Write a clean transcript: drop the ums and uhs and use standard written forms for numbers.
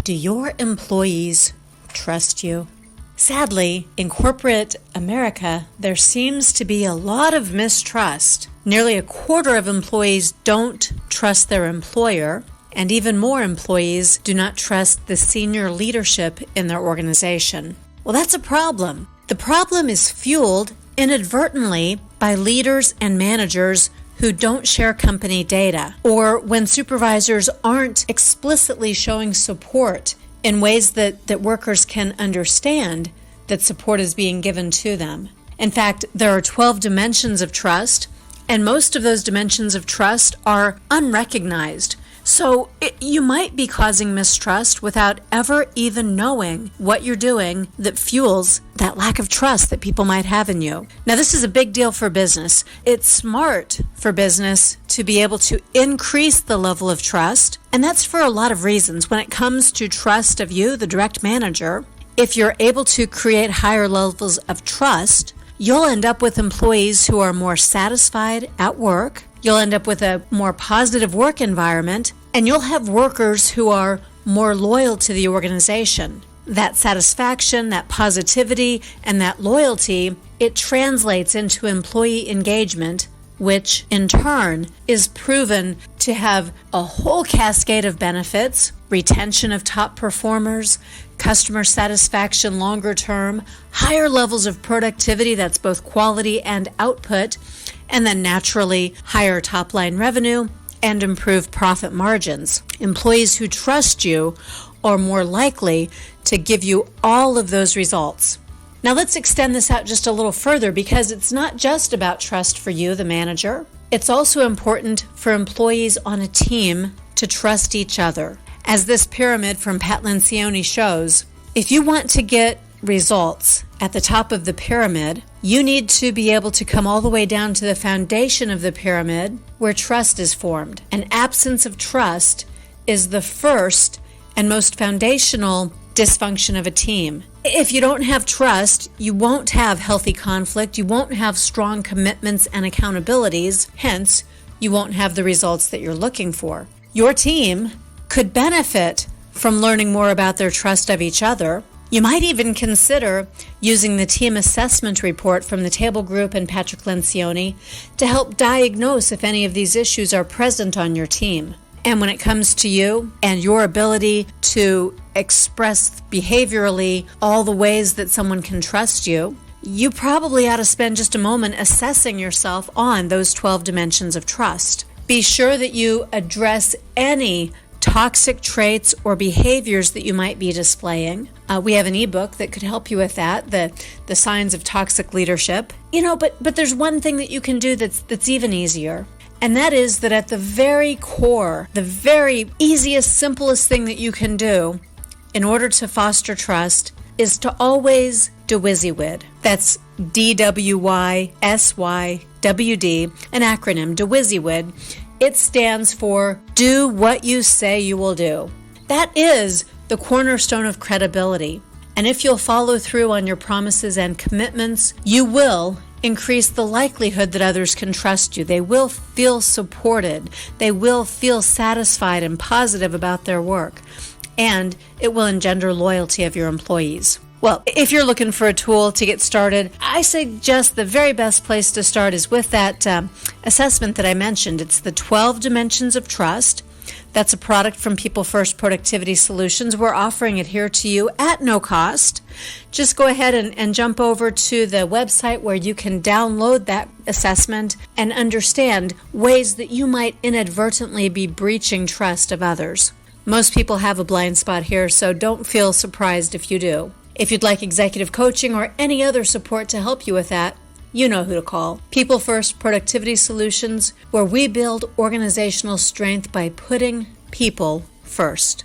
Do your employees trust you? Sadly, in corporate America, there seems to be a lot of mistrust. Nearly a quarter of employees don't trust their employer, and even more employees do not trust the senior leadership in their organization. Well, that's a problem. The problem is fueled inadvertently by leaders and managers who don't share company data, or when supervisors aren't explicitly showing support in ways that workers can understand that support is being given to them. In fact, there are 12 dimensions of trust, and most of those dimensions of trust are unrecognized. So you might be causing mistrust without ever even knowing what you're doing that fuels that lack of trust that people might have in you. Now, this is a big deal for business. It's smart for business to be able to increase the level of trust, and that's for a lot of reasons. When it comes to trust of you, the direct manager, if you're able to create higher levels of trust, you'll end up with employees who are more satisfied at work. You'll end up with a more positive work environment, and you'll have workers who are more loyal to the organization. That satisfaction, that positivity, and that loyalty, it translates into employee engagement, which in turn is proven to have a whole cascade of benefits: retention of top performers, customer satisfaction longer term, higher levels of productivity, that's both quality and output, and then naturally higher top-line revenue and improved profit margins. Employees who trust you are more likely to give you all of those results. Now let's extend this out just a little further, because it's not just about trust for you, the manager. It's also important for employees on a team to trust each other. As this pyramid from Pat Lencioni shows, if you want to get results at the top of the pyramid, you need to be able to come all the way down to the foundation of the pyramid where trust is formed. An absence of trust is the first and most foundational dysfunction of a team. If you don't have trust, you won't have healthy conflict, you won't have strong commitments and accountabilities, hence, you won't have the results that you're looking for. Your team could benefit from learning more about their trust of each other. You might even consider using the team assessment report from the Table Group and Patrick Lencioni to help diagnose if any of these issues are present on your team. And when it comes to you and your ability to express behaviorally all the ways that someone can trust you, you probably ought to spend just a moment assessing yourself on those 12 dimensions of trust. Be sure that you address any toxic traits or behaviors that you might be displaying. We have an ebook that could help you with that, the signs of toxic leadership. But there's one thing that you can do that's even easier. And that is that at the very core, the very easiest, simplest thing that you can do in order to foster trust is to always DWYSWD. That's DWYSYWD, an acronym, DWYSWD. It stands for do what you say you will do. That is the cornerstone of credibility. And if you'll follow through on your promises and commitments, you will increase the likelihood that others can trust you. They will feel supported. They will feel satisfied and positive about their work. And it will engender loyalty of your employees. Well, if you're looking for a tool to get started, I suggest the very best place to start is with that assessment that I mentioned. It's the 12 Dimensions of Trust. That's a product from People First Productivity Solutions. We're offering it here to you at no cost. Just go ahead and jump over to the website where you can download that assessment and understand ways that you might inadvertently be breaching trust of others. Most people have a blind spot here, so don't feel surprised if you do. If you'd like executive coaching or any other support to help you with that, you know who to call. People First Productivity Solutions, where we build organizational strength by putting people first.